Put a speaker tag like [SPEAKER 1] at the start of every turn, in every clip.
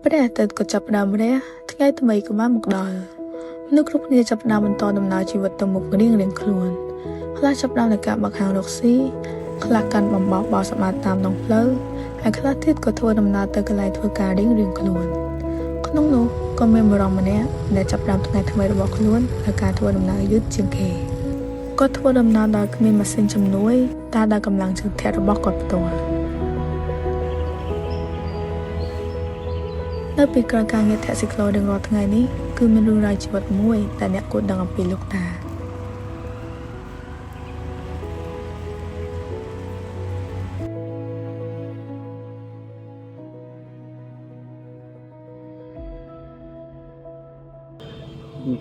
[SPEAKER 1] ព្រះអាទិត្យក៏ចាប់ផ្ដើមរះថ្ងៃថ្មីក៏បានមកដល់មនុស្សគ្រប់គ្នាចាប់ផ្ដើមបន្តដំណើរជីវិតទៅមុខរៀងៗខ្លួនខ្លះចាប់ផ្ដើមនៃការបើកហាងរកស៊ីខ្លះកាន់បំបោបោសម្បត្តិតាមដងផ្លូវហើយខ្លះទៀតក៏ធ្វើដំណើរទៅកន្លែងធ្វើការរៀងៗខ្លួនក្នុងនោះក៏មានបុរសម្នាក់ដែលចាប់ផ្ដើមថ្ងៃថ្មីរបស់ខ្លួនដោយការធ្វើដំណើរយឺតជាងគេគាត់ធ្វើដំណើរដោយគ្មានម៉ាស៊ីនជំនួយតែដោយកម្លាំងជើងធាក់របស់គាត់ផ្ទាល់នៅពីក្រោយការងារតាក់ស៊ីក្លូរៀងរាល់ថ្ងៃនេះគឺមានរឿងរ៉ាវជីវិតមួយដែលអ្នកគួរដឹងអំពីលោកតា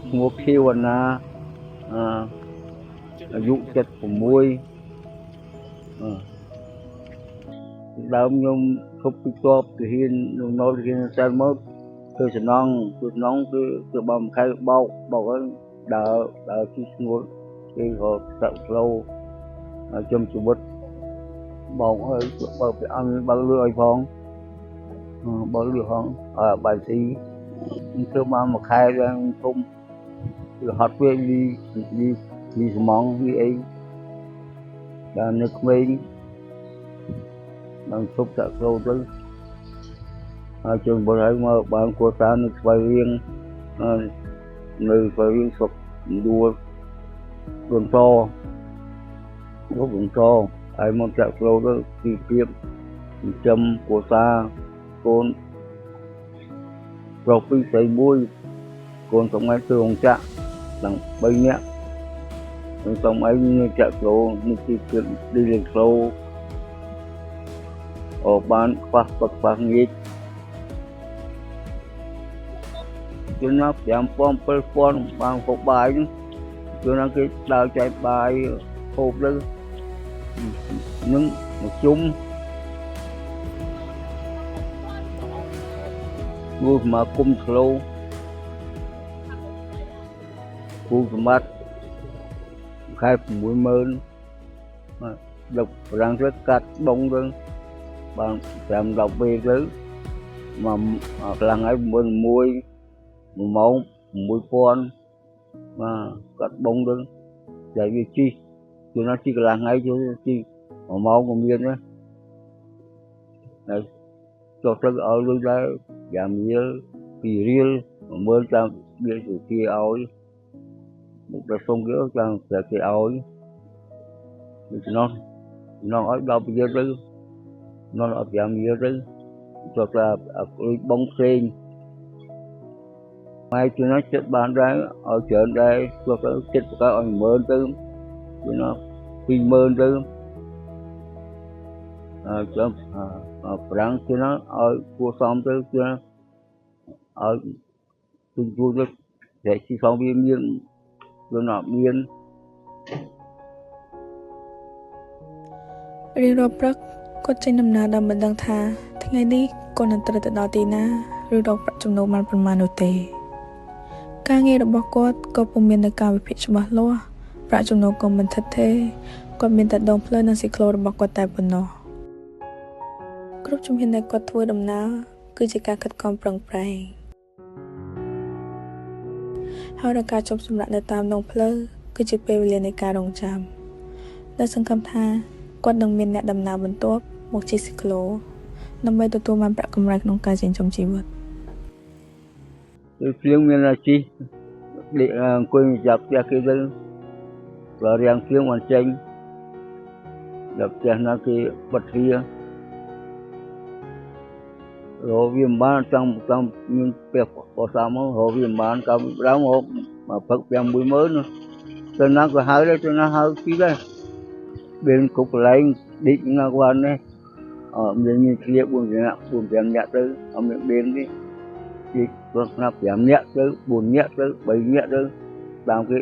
[SPEAKER 2] ឈ្មោះខៀវណាអាយុ76ដើមខ្ញុំគប់ពីតបទៅហ៊ានក្នុងនៅហ៊ានតែមកគឺសំណងគឺបំខែបោកហើយដើរទីស្ងួតគេក៏តាក់ផ្លូវចំជីវិតបោកហើយបើពីអង្គបើលឺឲ្យផងបើលឺផងបាយស៊ីគឺមកមួយខែឡើងធំគឺហត់ពេកលីស្មងវាអីដល់នៅក្មេងបានជប់តាក់ផ្លូវទៅហើយជើងបុរហើយមកបានគួរតានៅស្វ័យរៀងនៅស្វ័យរៀងសុកដួលបន្តហើយមកតាក់ផ្លូវទៅពីពីចិញ្ចឹមគួរតាកូនប្រុសពីរស្រីមួយកូនសម្ងាត់ទៅអង្គចាក់ឡើង3នាក់នឹងសម្អីនឹងចាក់ផ្លូវនេះទីគឺឌីលេផ្លូវបានខ្វះងាយជឿណាប់5,000-7,000បានហូបបាយជឿណាគេដើរចែកបាយហូបទៅនឹងមកជុំមួយមកគុំស្លូគូសម្បត្តិខែ60000ដឹកប្រាំងទៅកាត់ដងទៅបាន5-10ពេលទៅមកខ្លាំងហើយ1ម៉ោង6000កាត់បងទៅតែវាជីជួនណាជីកន្លះថ្ងៃជួយជី1ម៉ោងក៏មានដែរហើយចុះទៅឲ្យលុយដែរ5រៀល2រៀល10000តាមវាជាឲ្យមកប្រសុំគេចាំតែគេឲ្យដូច្នោះឲ្យ10រៀលទៅនោះឲ្យ5រៀលទៅចុះទៅលុយបងផ្សេងហើយជួនណាចិត្តបានដែរឲ្យច្រើនដែរចុះទៅចិត្តប្រកាសឲ្យ10000ទៅជួនណា20000ទៅចាំប្រាំងជួនណាឲ្យគួរសមទៅជួនណាឲ្យជួយទៅតែជីសំវាមានជួនណាមាន
[SPEAKER 1] រៀងរាល់ព្រឹកគាត់ចេញដំណើរដោយមិនដឹងថាថ្ងៃនេះគាត់នឹងត្រូវទៅដល់ទីណាឬរកប្រាក់ចំណូលបានប៉ុន្មាននោះទេការងាររបស់គាត់ក៏ពុំមាននៅការវិភាគច្បាស់លាស់ប្រាក់ចំណូលក៏មិនថិតទេគាត់មានតែដងផ្លូវនិងស៊ីក្លូរបស់គាត់តែប៉ុណ្ណោះគ្រប់ជំហានដែលគាត់ធ្វើដំណើរគឺជាការខិតខំប្រឹងប្រែងហើយដល់ការជប់សម្រាប់នៅតាមដងផ្លូវគឺជាពេលវេលានៃការរងចាំដែលសង្ឃឹមថាគាត់នឹងមានអ្នកដំណើរបន្ទាប់មកជិះស៊ីក្លូដើម្បីទទួលបានប្រាក់កម្រៃក្នុងការចិញ្ចឹមជីវិត
[SPEAKER 2] គឺភ្លៀងមានអាជីពអង្គុយចាប់ផ្ទះគេទៅបើរៀងភ្លៀងមិនចេញដល់ផ្ទះណាគេបិទទ្វាររកវាមិនបានចង់មានពេលក៏សាមករកវាមិនបានក៏ដើមហូបមកផឹក5-10000ទៅណាក៏ហៅដែរទៅណាហៅទីដែរbên cục lấy định là quan đấy mình như kia 4-5 nhạc tới ở miệng bên đi thì nó giảm nhẹ tới 4 nhẹ tới 7 nhẹ tới làm cái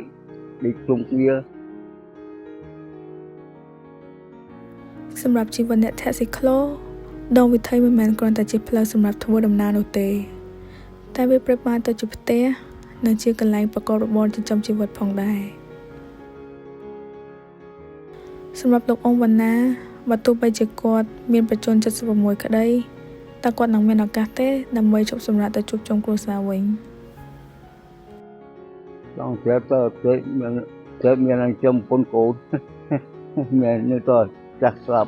[SPEAKER 2] đi chung kia
[SPEAKER 1] សម្រាប់ជីវិតអ្នកតាក់ស៊ីក្លូដងវិថីមិនមែនគ្រាន់តែជាផ្លូវសម្រាប់ធ្វើដំណើរនោះទេតែវាប្រៀបបានទៅជាផ្ទះនិងជាកន្លែងប្រកបរបរចិញ្ចឹមជីវិតផងដែរសម្រាប់លោកអ៊ំវណ្ណាបើទោះបីជាគាត់មានបច្ចុប្បន្ន76ក្តី តែគាត់នឹងមានឱកាសទេដើម្បីជប់សម្រាប់ទៅជួបជុំគ្រួសារវិញ
[SPEAKER 2] Trong chết chết miền anh châm con cột miền như tôi chắc lắm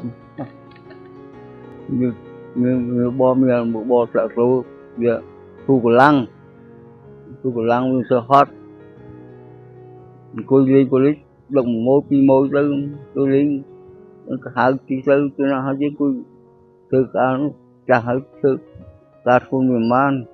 [SPEAKER 2] như bo miền bộ bo sợ số việc thu của lăng mình sợ hot cô lý đồng môi pi môi tôi lý hai tí tư tôi nói hai chứ cô từ cả chả hết từ cả con miền man